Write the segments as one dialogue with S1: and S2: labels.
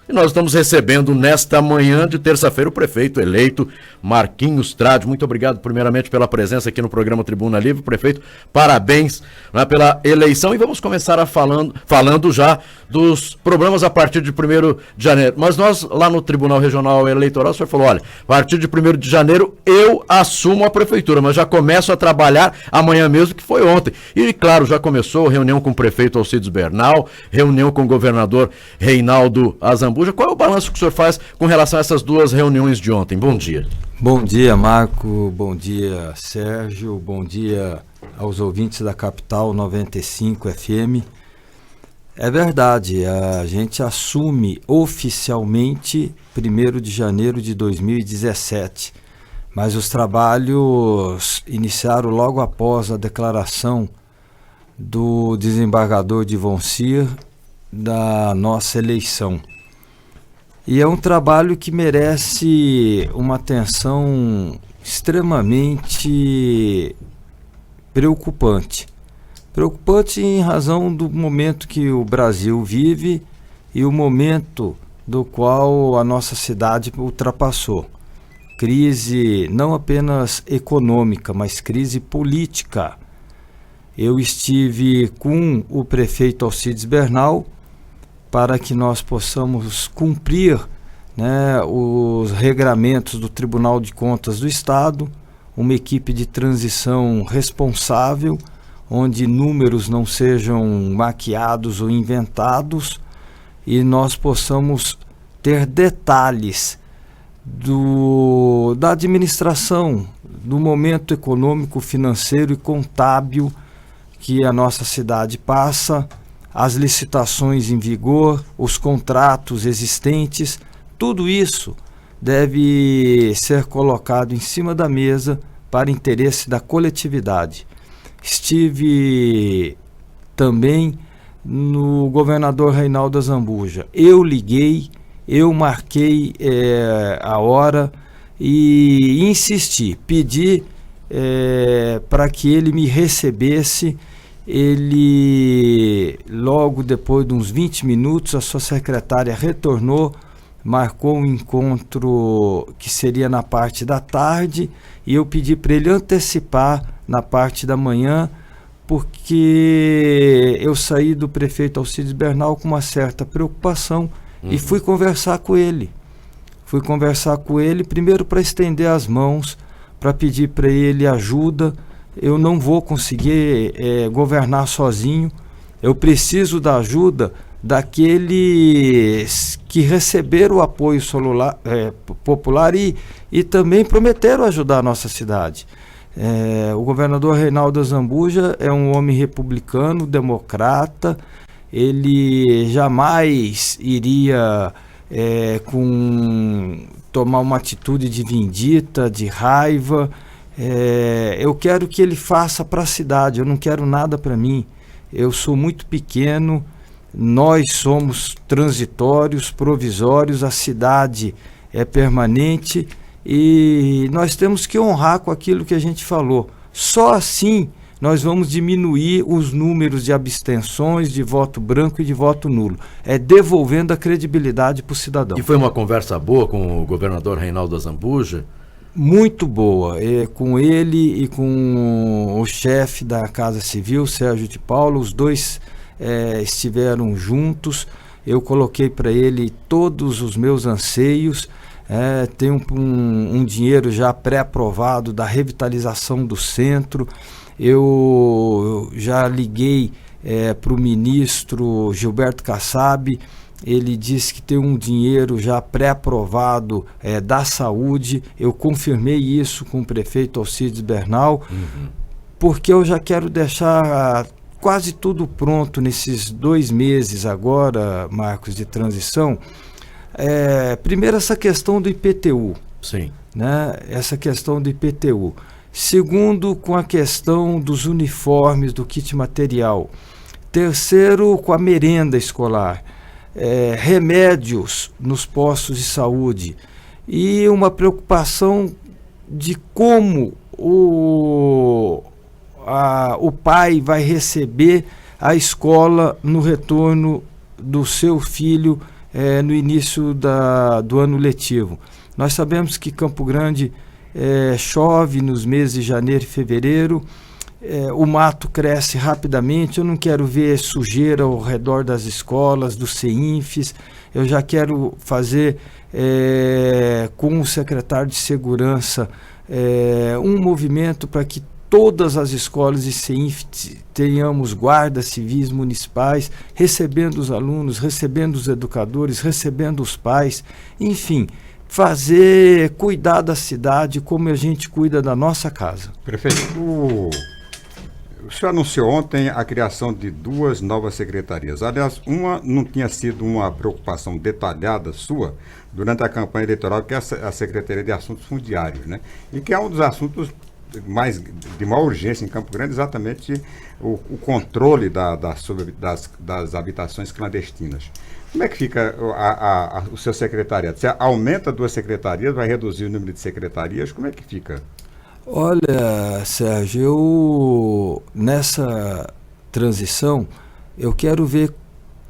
S1: E nós estamos recebendo nesta manhã de terça-feira o prefeito eleito Marquinhos Trade. Muito obrigado primeiramente pela presença aqui no programa Tribuna Livre. Prefeito, parabéns, né, pela eleição. E vamos começar falando já dos problemas a partir de 1º de janeiro. Mas nós, lá no Tribunal Regional Eleitoral, o senhor falou, olha, a partir de 1º de janeiro eu assumo a prefeitura, mas já começo a trabalhar amanhã mesmo, que foi ontem. E, claro, já começou reunião com o prefeito Alcides Bernal, reunião com o governador Reinaldo Azambuja. Qual é o balanço que o senhor faz com relação a essas duas reuniões de ontem? Bom dia.
S2: Bom dia, Marco. Bom dia, Sérgio. Bom dia aos ouvintes da Capital 95 FM. É verdade, a gente assume oficialmente 1º de janeiro de 2017, mas os trabalhos iniciaram logo após a declaração do desembargador Divon Cyr da nossa eleição. E é um trabalho que merece uma atenção extremamente preocupante. Preocupante em razão do momento que o Brasil vive e o momento do qual a nossa cidade ultrapassou. Crise não apenas econômica, mas crise política. Eu estive com o prefeito Alcides Bernal para que nós possamos cumprir, né, os regramentos do Tribunal de Contas do Estado, uma equipe de transição responsável, onde números não sejam maquiados ou inventados e nós possamos ter detalhes da administração, do momento econômico, financeiro e contábil que a nossa cidade passa, as licitações em vigor, os contratos existentes, tudo isso deve ser colocado em cima da mesa para interesse da coletividade. Estive também no governador Reinaldo Azambuja. Eu liguei, eu marquei a hora e insisti, pedi para que ele me recebesse. Ele, logo depois de uns 20 minutos, a sua secretária retornou, marcou um encontro que seria na parte da tarde e eu pedi para ele antecipar na parte da manhã, porque eu saí do prefeito Alcides Bernal com uma certa preocupação e fui conversar com ele. Fui conversar com ele primeiro para estender as mãos, para pedir para ele ajuda. Eu não vou conseguir governar sozinho, eu preciso da ajuda daqueles que receberam o apoio popular e também prometeram ajudar a nossa cidade. O governador Reinaldo Azambuja é um homem republicano, democrata, ele jamais iria tomar uma atitude de vindita, de raiva. Eu quero que ele faça para a cidade, eu não quero nada para mim. Eu sou muito pequeno, nós somos transitórios, provisórios, a cidade é permanente e nós temos que honrar com aquilo que a gente falou. Só assim nós vamos diminuir os números de abstenções, de voto branco e de voto nulo. É devolvendo a credibilidade para o cidadão.
S1: E foi uma conversa boa com o governador Reinaldo Azambuja?
S2: Muito boa, com ele e com o chefe da Casa Civil, Sérgio de Paulo, os dois estiveram juntos. Eu coloquei para ele todos os meus anseios, tem um dinheiro já pré-aprovado da revitalização do centro. Eu já liguei para o ministro Gilberto Kassab. Ele disse que tem um dinheiro já pré-aprovado da saúde. Eu confirmei isso com o prefeito Alcides Bernal, porque eu já quero deixar quase tudo pronto nesses 2 meses agora, Marcos, de transição. Primeiro, essa questão do IPTU.
S1: Sim.
S2: Né? Essa questão do IPTU. Segundo, com a questão dos uniformes, do kit material. Terceiro, com a merenda escolar. Remédios nos postos de saúde e uma preocupação de como o pai vai receber a escola no retorno do seu filho no início do ano letivo. Nós sabemos que Campo Grande chove nos meses de janeiro e fevereiro, o mato cresce rapidamente, eu não quero ver sujeira ao redor das escolas, dos CEINFs, eu já quero fazer com o secretário de Segurança um movimento para que todas as escolas e CEINF tenhamos guardas civis municipais, recebendo os alunos, recebendo os educadores, recebendo os pais, enfim, cuidar da cidade como a gente cuida da nossa casa.
S3: Prefeito, o senhor anunciou ontem a criação de 2 novas secretarias. Aliás, uma não tinha sido uma preocupação detalhada sua durante a campanha eleitoral, que é a Secretaria de Assuntos Fundiários, né? E que é um dos assuntos de maior urgência em Campo Grande, exatamente o controle das habitações clandestinas. Como é que fica o seu secretariado? Você aumenta 2 secretarias, vai reduzir o número de secretarias? Como é que fica?
S2: Olha, Sérgio, nessa transição, eu quero ver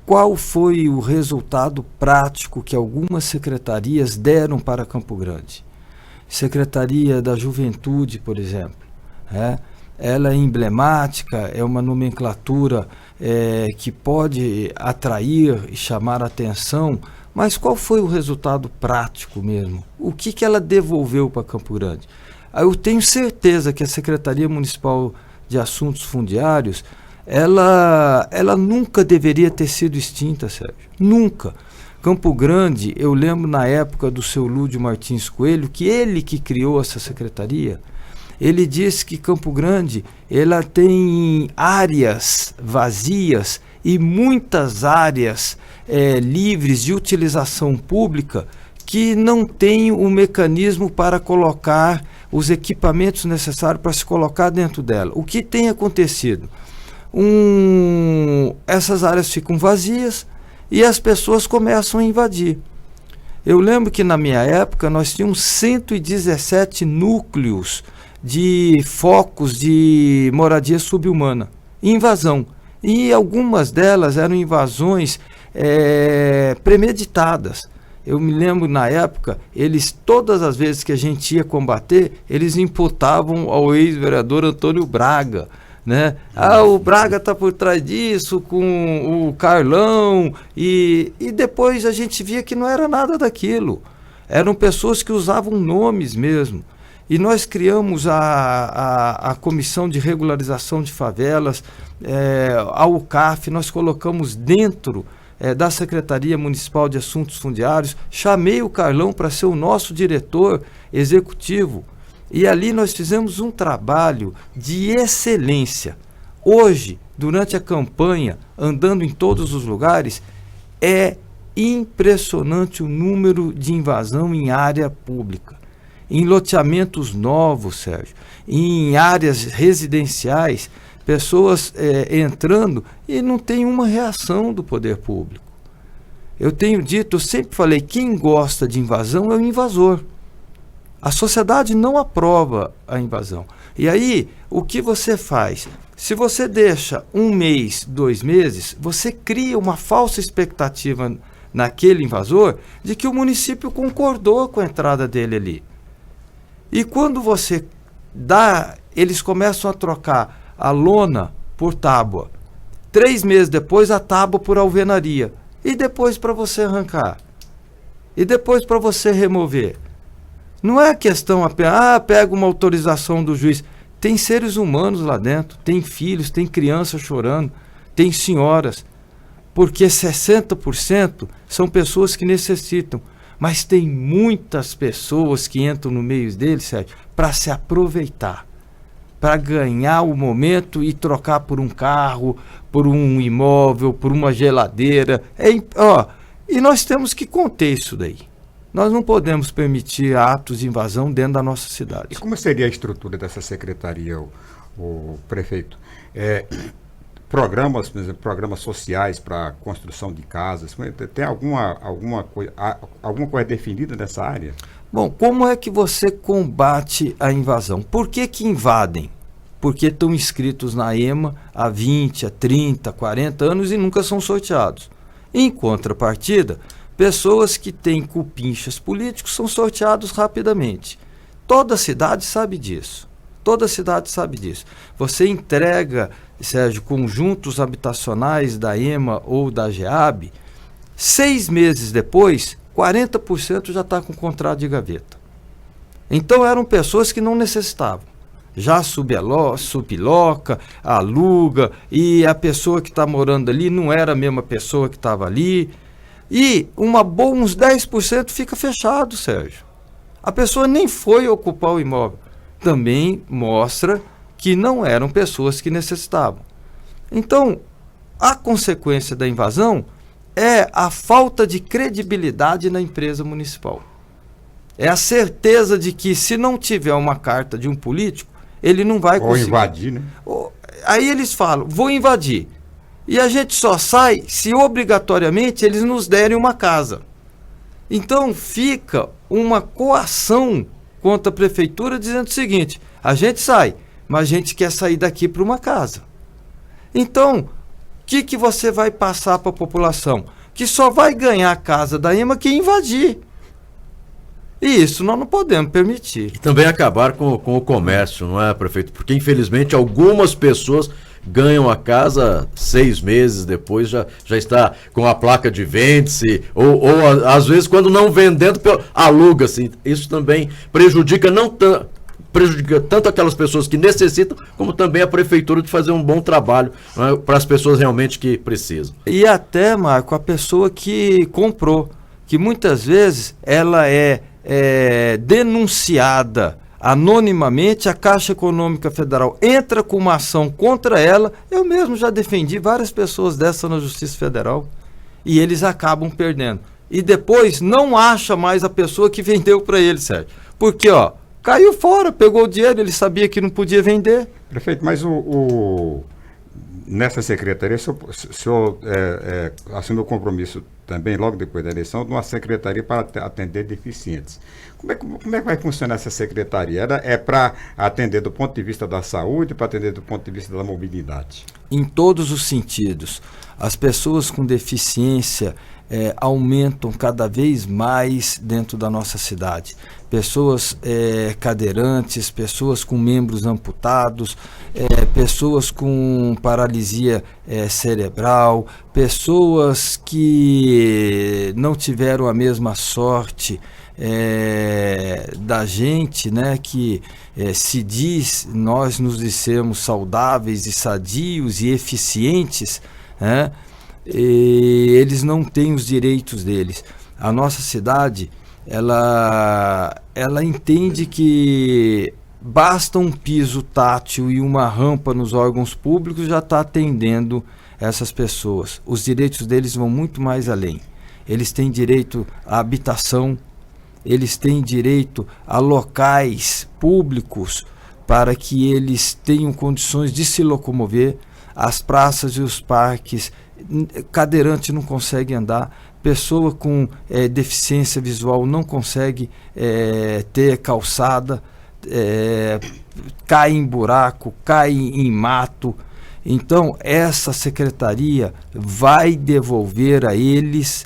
S2: qual foi o resultado prático que algumas secretarias deram para Campo Grande. Secretaria da Juventude, por exemplo, ela é emblemática, é uma nomenclatura que pode atrair e chamar a atenção, mas qual foi o resultado prático mesmo? O que ela devolveu para Campo Grande? Eu tenho certeza que a Secretaria Municipal de Assuntos Fundiários, ela nunca deveria ter sido extinta, Sérgio, nunca. Campo Grande, eu lembro na época do seu Lúdio Martins Coelho, que ele que criou essa secretaria, ele disse que Campo Grande ela tem áreas vazias e muitas áreas livres de utilização pública que não tem o mecanismo para colocar os equipamentos necessários para se colocar dentro dela. O que tem acontecido? Essas áreas ficam vazias e as pessoas começam a invadir. Eu lembro que na minha época nós tínhamos 117 núcleos de focos de moradia subhumana, invasão. E algumas delas eram invasões premeditadas. Eu me lembro na época, todas as vezes que a gente ia combater, eles imputavam ao ex-vereador Antônio Braga, né? O Braga está por trás disso, com o Carlão, e depois a gente via que não era nada daquilo. Eram pessoas que usavam nomes mesmo. E nós criamos a Comissão de Regularização de Favelas, a UCAF, nós colocamos dentro da Secretaria Municipal de Assuntos Fundiários, chamei o Carlão para ser o nosso diretor executivo. E ali nós fizemos um trabalho de excelência. Hoje, durante a campanha, andando em todos os lugares, é impressionante o número de invasão em área pública. Em loteamentos novos, Sérgio, em áreas residenciais, pessoas entrando e não tem uma reação do poder público. Eu sempre falei, quem gosta de invasão é o invasor. A sociedade não aprova a invasão. E aí, o que você faz? Se você deixa 1 mês, 2 meses, você cria uma falsa expectativa naquele invasor de que o município concordou com a entrada dele ali. E quando você eles começam a trocar a lona por tábua. 3 meses depois, a tábua por alvenaria. E depois para você arrancar. E depois para você remover. Não é questão apenas, pega uma autorização do juiz. Tem seres humanos lá dentro, tem filhos, tem crianças chorando, tem senhoras. Porque 60% são pessoas que necessitam. Mas tem muitas pessoas que entram no meio deles, Sérgio, para se aproveitar. Para ganhar o momento e trocar por um carro, por um imóvel, por uma geladeira. E nós temos que conter isso daí. Nós não podemos permitir atos de invasão dentro da nossa cidade.
S3: E como seria a estrutura dessa secretaria, o prefeito? Programas, por exemplo, programas sociais para construção de casas, tem alguma coisa definida nessa área?
S2: Bom, como é que você combate a invasão? Por que invadem? Porque estão inscritos na EMA há 20, há 30, 40 anos e nunca são sorteados. Em contrapartida, Pessoas que têm cupinchas políticos são sorteados rapidamente. Toda cidade sabe disso. Toda cidade sabe disso. Você entrega, Sérgio, conjuntos habitacionais da EMA ou da GEAB, 6 meses depois, 40% já está com contrato de gaveta. Então eram pessoas que não necessitavam. Já subloca, aluga, e a pessoa que está morando ali não era a mesma pessoa que estava ali. E uns 10% fica fechado, Sérgio. A pessoa nem foi ocupar o imóvel. Também mostra que não eram pessoas que necessitavam. Então, a consequência da invasão é a falta de credibilidade na empresa municipal. É a certeza de que, se não tiver uma carta de um político, ele não vai conseguir.
S3: Ou invadir, né?
S2: Aí eles falam, vou invadir. E a gente só sai se obrigatoriamente eles nos derem uma casa. Então fica uma coação contra a prefeitura dizendo o seguinte: a gente sai, mas a gente quer sair daqui para uma casa. Então, o que você vai passar para a população? Que só vai ganhar a casa da EMA quem invadir. E isso nós não podemos permitir.
S1: E também acabar com o comércio, não é, prefeito? Porque, infelizmente, algumas pessoas ganham a casa 6 meses depois, já está com a placa de vende-se, ou às vezes, quando não vendendo, aluga-se. Isso também prejudica tanto aquelas pessoas que necessitam, como também a prefeitura de fazer um bom trabalho, né, para as pessoas realmente que precisam.
S2: E até, Marco, a pessoa que comprou, que muitas vezes ela é denunciada anonimamente, a Caixa Econômica Federal entra com uma ação contra ela. Eu mesmo já defendi várias pessoas dessa na Justiça Federal, e eles acabam perdendo. E depois não acha mais a pessoa que vendeu para ele, Sérgio. Porque, caiu fora, pegou o dinheiro, ele sabia que não podia vender.
S3: Prefeito, mas nessa secretaria, o senhor assinou o compromisso também, logo depois da eleição, de uma secretaria para atender deficientes. Como é que vai funcionar essa secretaria? É para atender do ponto de vista da saúde, para atender do ponto de vista da mobilidade?
S2: Em todos os sentidos. As pessoas com deficiência aumentam cada vez mais dentro da nossa cidade. Pessoas cadeirantes, pessoas com membros amputados, pessoas com paralisia cerebral, pessoas que não tiveram a mesma sorte da gente, né, que nós nos dissemos saudáveis e sadios e eficientes, né, e eles não têm os direitos deles. A nossa cidade, ela entende que basta um piso tátil e uma rampa nos órgãos públicos, já está atendendo essas pessoas. Os direitos deles vão muito mais além. Eles têm direito à habitação, eles têm direito a locais públicos para que eles tenham condições de se locomover. As praças e os parques, cadeirante não consegue andar, pessoa com deficiência visual não consegue ter calçada, cai em buraco, cai em mato. Então essa secretaria vai devolver a eles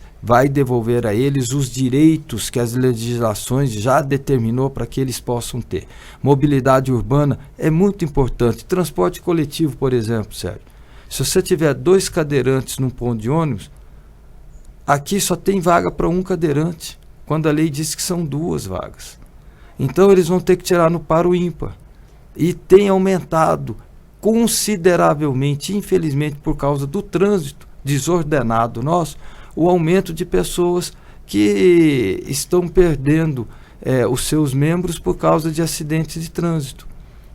S2: os direitos que as legislações já determinou para que eles possam ter. Mobilidade urbana é muito importante. Transporte coletivo, por exemplo, Sérgio. Se você tiver 2 cadeirantes num ponto de ônibus, aqui só tem vaga para um cadeirante, quando a lei diz que são 2 vagas. Então eles vão ter que tirar no par o ímpar. E tem aumentado consideravelmente, infelizmente, por causa do trânsito desordenado nosso, o aumento de pessoas que estão perdendo os seus membros por causa de acidentes de trânsito.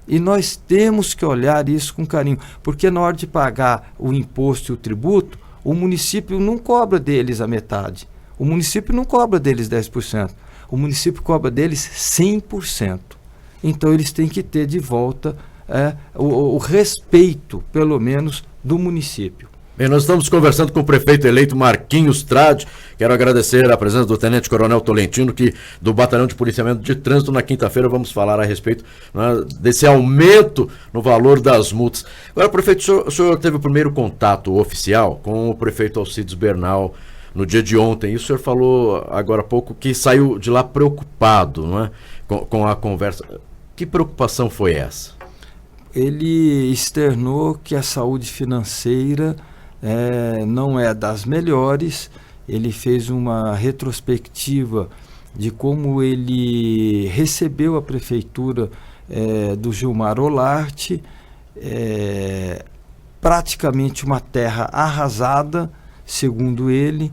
S2: E nós temos que olhar isso com carinho, porque na hora de pagar o imposto e o tributo, o município não cobra deles a metade. O município não cobra deles 10%. O município cobra deles 100%. Então eles têm que ter de volta o respeito, pelo menos, do município.
S1: Bem, nós estamos conversando com o prefeito eleito Marquinhos Trade. Quero agradecer a presença do Tenente Coronel Tolentino, que do Batalhão de Policiamento de Trânsito. Na quinta-feira vamos falar a respeito, né, desse aumento no valor das multas. Agora, prefeito, o senhor teve o primeiro contato oficial com o prefeito Alcides Bernal no dia de ontem. E o senhor falou agora há pouco que saiu de lá preocupado, não é? Com a conversa. Que preocupação foi essa?
S2: Ele externou que a saúde financeira não é das melhores. Ele fez uma retrospectiva de como ele recebeu a prefeitura do Gilmar Olarte, praticamente uma terra arrasada, segundo ele,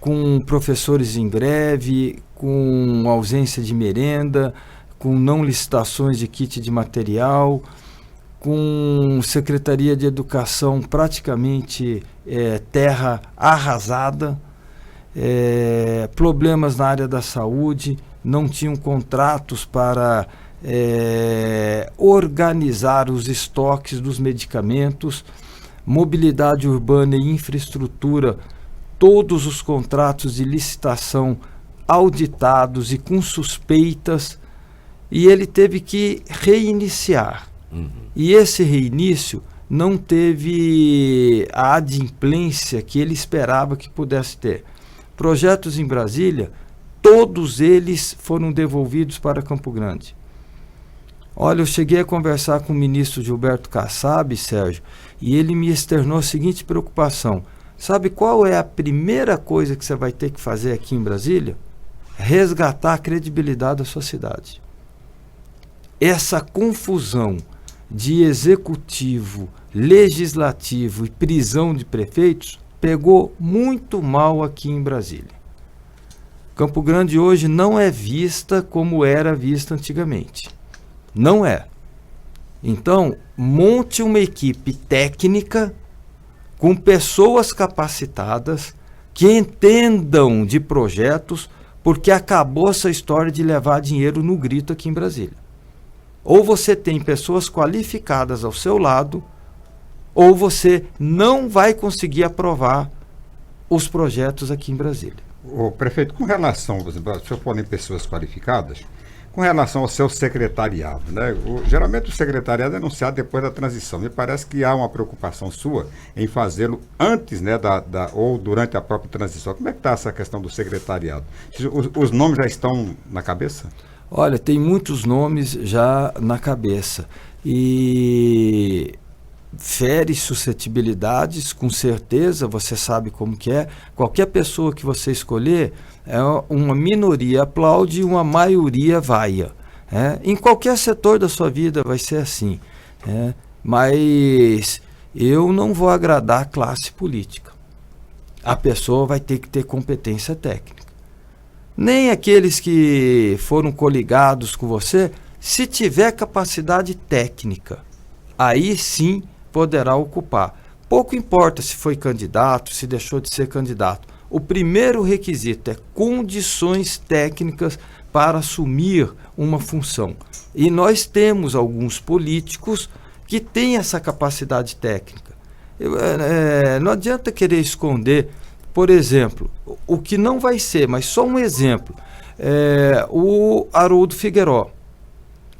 S2: com professores em greve, com ausência de merenda, com não licitações de kit de material, com Secretaria de Educação praticamente terra arrasada, problemas na área da saúde, não tinham contratos para organizar os estoques dos medicamentos, mobilidade urbana e infraestrutura, todos os contratos de licitação auditados e com suspeitas, e ele teve que reiniciar. E esse reinício não teve a adimplência que ele esperava que pudesse ter. Projetos em Brasília, todos eles foram devolvidos para Campo Grande. Olha, eu cheguei a conversar com o ministro Gilberto Kassab, Sérgio, e ele me externou a seguinte preocupação. Sabe qual é a primeira coisa que você vai ter que fazer aqui em Brasília? Resgatar a credibilidade da sua cidade. Essa confusão de executivo, legislativo e prisão de prefeitos pegou muito mal aqui em Brasília. Campo Grande hoje não é vista como era vista antigamente. Não é. Então, monte uma equipe técnica com pessoas capacitadas que entendam de projetos, porque acabou essa história de levar dinheiro no grito aqui em Brasília. Ou você tem pessoas qualificadas ao seu lado, ou você não vai conseguir aprovar os projetos aqui em Brasília.
S3: O prefeito, com relação, por exemplo, se eu for em pessoas qualificadas, com relação ao seu secretariado, né? Geralmente o secretariado é anunciado depois da transição. Me parece que há uma preocupação sua em fazê-lo antes, né, ou durante a própria transição. Como é que está essa questão do secretariado? Os nomes já estão na cabeça?
S2: Olha, tem muitos nomes já na cabeça. E fere suscetibilidades, com certeza, você sabe como que é. Qualquer pessoa que você escolher, uma minoria aplaude e uma maioria vaia. Em qualquer setor da sua vida vai ser assim. Mas eu não vou agradar a classe política. A pessoa vai ter que ter competência técnica. Nem aqueles que foram coligados com você, se tiver capacidade técnica, aí sim poderá ocupar. Pouco importa se foi candidato, se deixou de ser candidato. O primeiro requisito é condições técnicas para assumir uma função. E nós temos alguns políticos que têm essa capacidade técnica. Não adianta querer esconder, por exemplo, o que não vai ser, mas só um exemplo, o Haroldo Figueiró.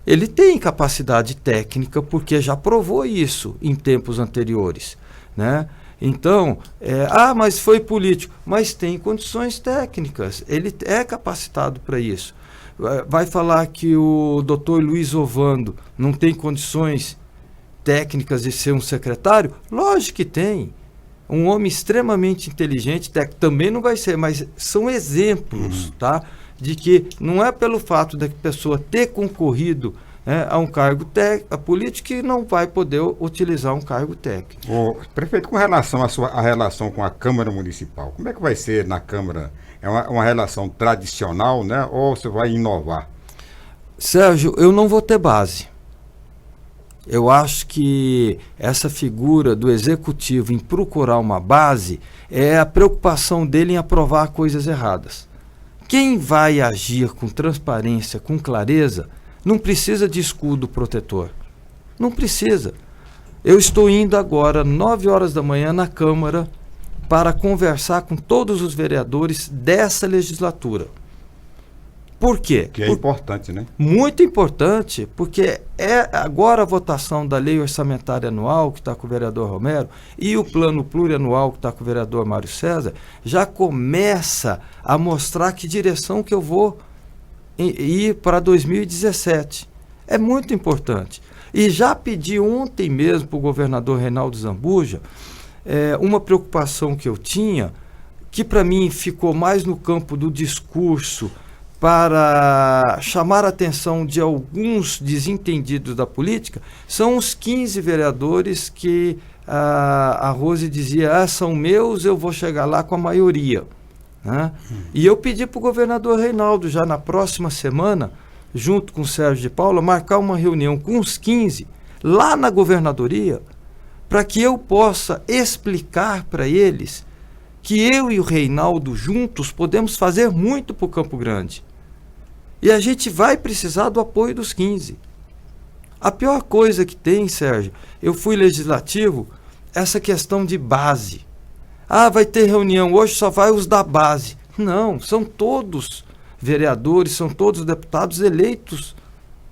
S2: Ele tem capacidade técnica porque já provou isso em tempos anteriores, né? Então, mas foi político, mas tem condições técnicas, ele é capacitado para isso. Vai falar que o doutor Luiz Ovando não tem condições técnicas de ser um secretário? Lógico que tem. Um homem extremamente inteligente, também não vai ser, mas são exemplos, tá? De que não é pelo fato da pessoa ter concorrido a um cargo político que não vai poder utilizar um cargo técnico.
S3: Prefeito, com relação à relação com a Câmara Municipal, como é que vai ser na Câmara? É uma relação tradicional, né? Ou você vai inovar?
S2: Sérgio, eu não vou ter base. Eu acho que essa figura do executivo em procurar uma base é a preocupação dele em aprovar coisas erradas. Quem vai agir com transparência, com clareza, não precisa de escudo protetor. Não precisa. Eu estou indo agora, 9 horas da manhã, na Câmara para conversar com todos os vereadores dessa legislatura. Por quê?
S3: Que é importante, né?
S2: Muito importante, porque é agora a votação da lei orçamentária anual, que está com o vereador Romero, e o plano plurianual, que está com o vereador Mário César, já começa a mostrar que direção que eu vou ir para 2017. É muito importante. E já pedi ontem mesmo para o governador Reinaldo Zambuja uma preocupação que eu tinha, que para mim ficou mais no campo do discurso, para chamar a atenção de alguns desentendidos da política, são os 15 vereadores que a Rose dizia, são meus, eu vou chegar lá com a maioria. Né? E eu pedi para o governador Reinaldo, já na próxima semana, junto com o Sérgio de Paula, marcar uma reunião com os 15, lá na governadoria, para que eu possa explicar para eles que eu e o Reinaldo juntos podemos fazer muito para o Campo Grande. E a gente vai precisar do apoio dos 15. A pior coisa que tem, Sérgio, eu fui legislativo, essa questão de base. Vai ter reunião, hoje só vai os da base. Não, são todos vereadores, são todos deputados eleitos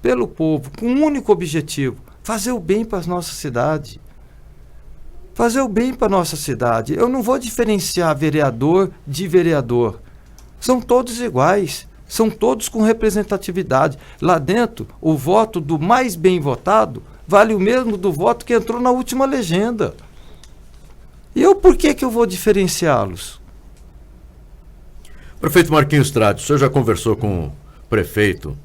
S2: pelo povo, com um único objetivo, fazer o bem para a nossa cidade. Fazer o bem para a nossa cidade. Eu não vou diferenciar vereador de vereador. São todos iguais. São todos com representatividade. Lá dentro, o voto do mais bem votado vale o mesmo do voto que entrou na última legenda. E por que eu vou diferenciá-los?
S1: Prefeito Marquinhos Trade, o senhor já conversou com o prefeito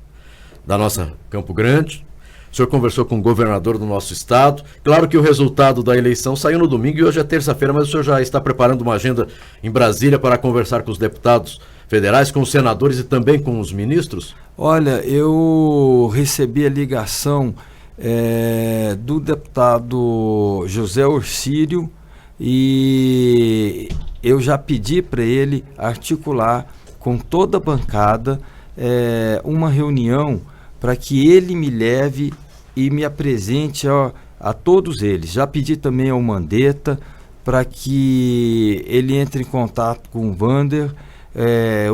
S1: da nossa Campo Grande, o senhor conversou com o governador do nosso estado. Claro que o resultado da eleição saiu no domingo e hoje é terça-feira, mas o senhor já está preparando uma agenda em Brasília para conversar com os deputados federais, com os senadores e também com os ministros?
S2: Olha, eu recebi a ligação do deputado José Orcílio e eu já pedi para ele articular com toda a bancada uma reunião para que ele me leve e me apresente a todos eles. Já pedi também ao Mandetta para que ele entre em contato com o Vander.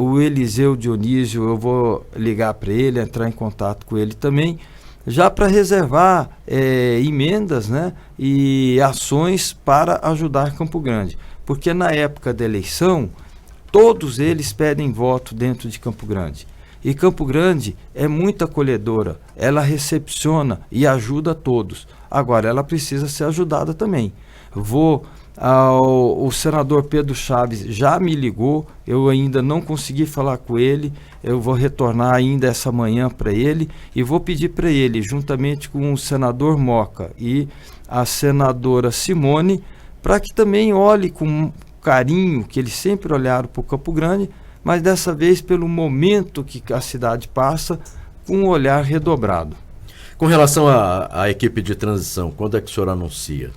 S2: O Eliseu Dionísio, eu vou ligar para ele, entrar em contato com ele também, já para reservar emendas, né, e ações para ajudar Campo Grande. Porque na época da eleição, todos eles pedem voto dentro de Campo Grande. E Campo Grande é muito acolhedora, ela recepciona e ajuda todos. Agora, ela precisa ser ajudada também. O senador Pedro Chaves já me ligou, eu ainda não consegui falar com ele, eu vou retornar ainda essa manhã para ele e vou pedir para ele, juntamente com o senador Moca e a senadora Simone, para que também olhe com carinho, que eles sempre olharam para o Campo Grande, mas dessa vez pelo momento que a cidade passa, com um olhar redobrado.
S1: Com relação à equipe de transição, quando é que o senhor anuncia?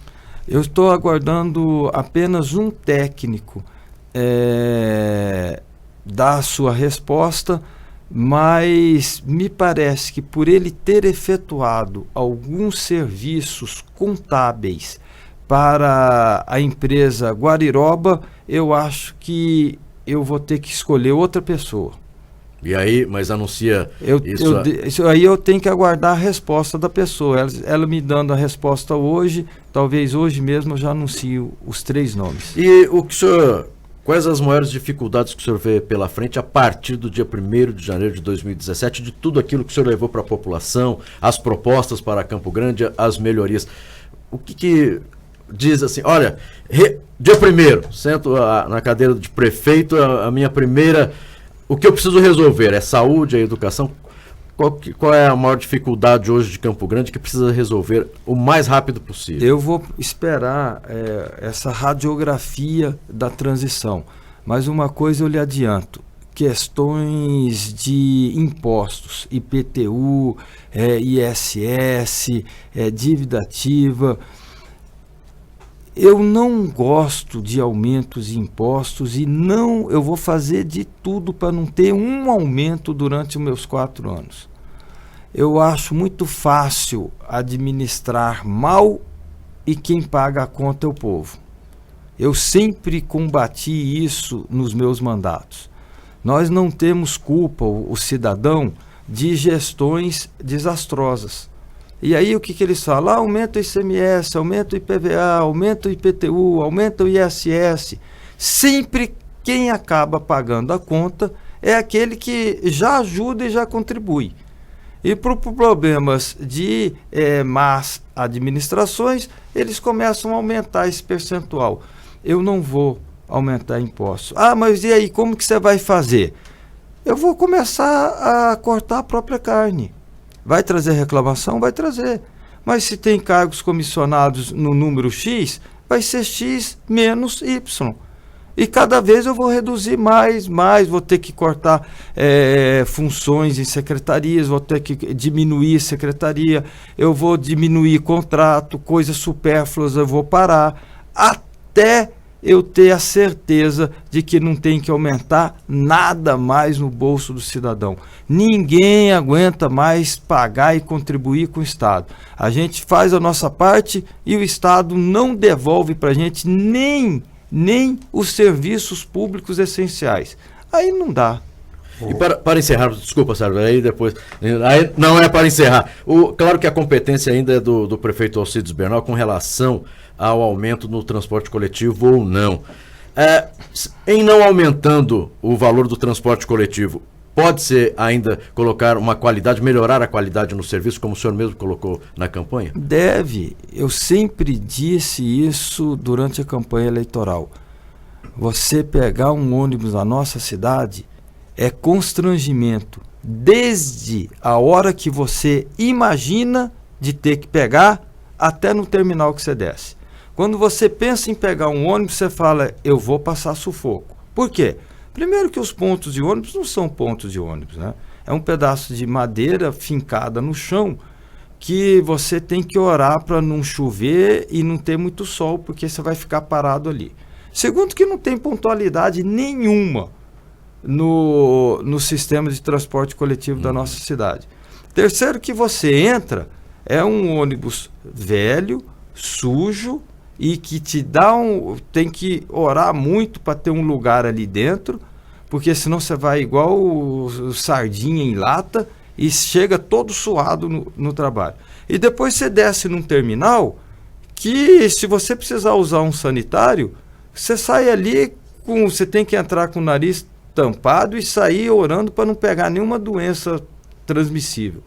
S2: Eu estou aguardando apenas um técnico dar a sua resposta, mas me parece que por ele ter efetuado alguns serviços contábeis para a empresa Guariroba, eu acho que eu vou ter que escolher outra pessoa.
S1: E aí, mas anuncia
S2: isso aí eu tenho que aguardar a resposta da pessoa. Ela me dando a resposta hoje, talvez hoje mesmo eu já anuncio os 3 nomes.
S1: E quais as maiores dificuldades que o senhor vê pela frente a partir do dia 1º de janeiro de 2017, de tudo aquilo que o senhor levou para a população, as propostas para Campo Grande, as melhorias? O que diz assim, olha, dia 1º, sento na cadeira de prefeito, a minha primeira... O que eu preciso resolver é saúde, a educação. Qual é a maior dificuldade hoje de Campo Grande que precisa resolver o mais rápido possível?
S2: Eu vou esperar essa radiografia da transição. Mas uma coisa eu lhe adianto. Questões de impostos, IPTU, ISS, dívida ativa... Eu não gosto de aumentos de impostos e eu vou fazer de tudo para não ter um aumento durante os meus 4 anos. Eu acho muito fácil administrar mal e quem paga a conta é o povo. Eu sempre combati isso nos meus mandatos. Nós não temos culpa, o cidadão, de gestões desastrosas. E aí o que eles falam? Aumenta o ICMS, aumenta o IPVA, aumenta o IPTU, aumenta o ISS. Sempre quem acaba pagando a conta é aquele que já ajuda e já contribui. E por problemas de más administrações, eles começam a aumentar esse percentual. Eu não vou aumentar impostos. Ah, mas e aí, como que você vai fazer? Eu vou começar a cortar a própria carne. Vai trazer reclamação? Vai trazer. Mas se tem cargos comissionados no número X, vai ser X menos Y. E cada vez eu vou reduzir mais, vou ter que cortar funções em secretarias, vou ter que diminuir secretaria, eu vou diminuir contrato, coisas supérfluas eu vou parar, até eu ter a certeza de que não tem que aumentar nada mais no bolso do cidadão. Ninguém aguenta mais pagar e contribuir com o Estado. A gente faz a nossa parte e o Estado não devolve para a gente nem os serviços públicos essenciais. Aí não dá.
S1: E para encerrar, desculpa, Sérgio, aí depois. Aí não é para encerrar. Claro que a competência ainda é do prefeito Alcides Bernal com relação ao aumento no transporte coletivo ou não. Em não aumentando o valor do transporte coletivo, pode-se ainda colocar uma qualidade, melhorar a qualidade no serviço, como o senhor mesmo colocou na campanha?
S2: Deve. Eu sempre disse isso durante a campanha eleitoral. Você pegar um ônibus na nossa cidade é constrangimento desde a hora que você imagina de ter que pegar até no terminal que você desce. Quando você pensa em pegar um ônibus, você fala, eu vou passar sufoco. Por quê? Primeiro que os pontos de ônibus não são pontos de ônibus, né? É um pedaço de madeira fincada no chão que você tem que orar para não chover e não ter muito sol, porque você vai ficar parado ali. Segundo que não tem pontualidade nenhuma no sistema de transporte coletivo da nossa cidade. Terceiro que você entra, é um ônibus velho, sujo, e que te dá tem que orar muito para ter um lugar ali dentro, porque senão você vai igual o sardinha em lata e chega todo suado no trabalho. E depois você desce num terminal que, se você precisar usar um sanitário, você sai ali, você tem que entrar com o nariz tampado e sair orando para não pegar nenhuma doença transmissível.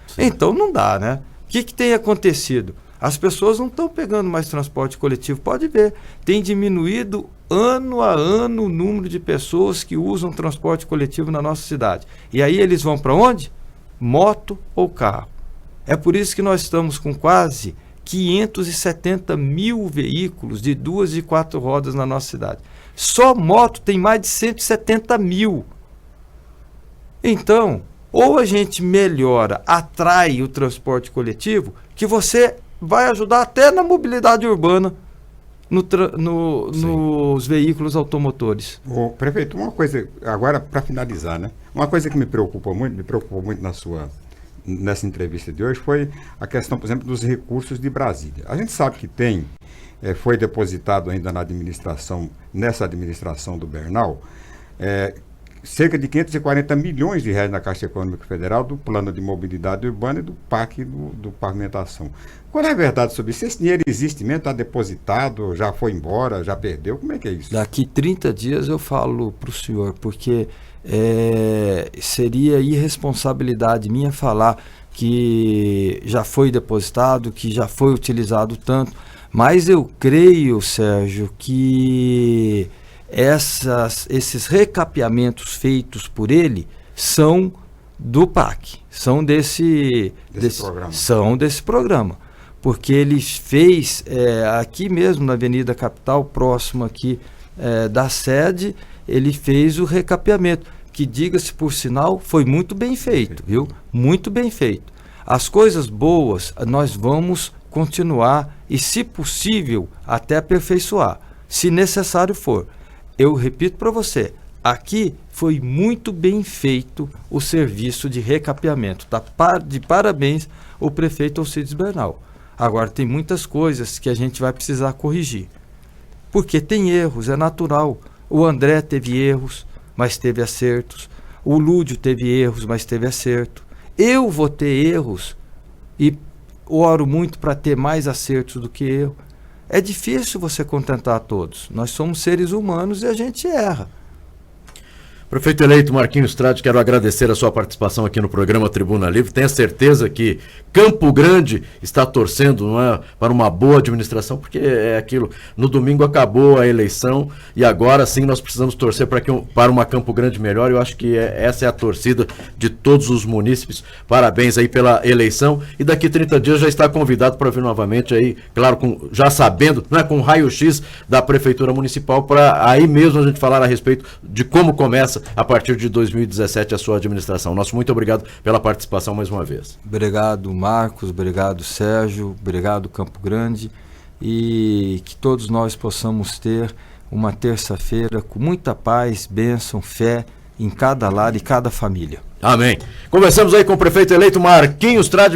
S2: Sim. Então não dá, né? O que tem acontecido? As pessoas não estão pegando mais transporte coletivo, pode ver. Tem diminuído ano a ano o número de pessoas que usam transporte coletivo na nossa cidade. E aí eles vão para onde? Moto ou carro. É por isso que nós estamos com quase 570 mil veículos de 2 e 4 rodas na nossa cidade. Só moto tem mais de 170 mil. Então, ou a gente melhora, atrai o transporte coletivo, que você vai ajudar até na mobilidade urbana nos veículos automotores.
S3: Ô, prefeito, uma coisa, agora para finalizar, né? Uma coisa que me preocupou muito nessa entrevista de hoje foi a questão, por exemplo, dos recursos de Brasília. A gente sabe que foi depositado ainda nessa administração do Bernal, cerca de 540 milhões de reais na Caixa Econômica Federal do Plano de Mobilidade Urbana e do PAC do Pavimentação. Qual é a verdade sobre isso? Esse dinheiro existe mesmo? Está depositado? Já foi embora? Já perdeu? Como é que é isso?
S2: Daqui 30 dias eu falo para o senhor, porque seria irresponsabilidade minha falar que já foi depositado, que já foi utilizado tanto, mas eu creio, Sérgio, que esses recapeamentos feitos por ele são do PAC, são desse programa, porque ele fez aqui mesmo na Avenida Capital, próximo aqui da sede, ele fez o recapeamento, que, diga-se por sinal, foi muito bem feito, viu? Muito bem feito. As coisas boas nós vamos continuar e, se possível, até aperfeiçoar, se necessário for. Eu repito para você, aqui foi muito bem feito o serviço de recapeamento. Tá de parabéns o prefeito Alcides Bernal. Agora, tem muitas coisas que a gente vai precisar corrigir. Porque tem erros, é natural. O André teve erros, mas teve acertos. O Lúdio teve erros, mas teve acerto. Eu vou ter erros e oro muito para ter mais acertos do que eu. É difícil você contentar todos. Nós somos seres humanos e a gente erra.
S1: Prefeito eleito Marquinhos Trade, quero agradecer a sua participação aqui no programa Tribuna Livre. Tenho certeza que Campo Grande está torcendo, não é, para uma boa administração, porque é aquilo. No domingo acabou a eleição e agora sim nós precisamos torcer para uma Campo Grande melhor. Eu acho que essa é a torcida de todos os munícipes. Parabéns aí pela eleição e daqui 30 dias já está convidado para vir novamente aí, claro, já sabendo, não é, com raio-x da Prefeitura Municipal, para aí mesmo a gente falar a respeito de como começa a partir de 2017 a sua administração. Nosso muito obrigado pela participação mais uma vez.
S2: Obrigado, Marcos, obrigado, Sérgio, obrigado, Campo Grande, e que todos nós possamos ter uma terça-feira com muita paz, bênção, fé em cada lar e cada família.
S1: Amém. Conversamos aí com o prefeito eleito Marquinhos Trade.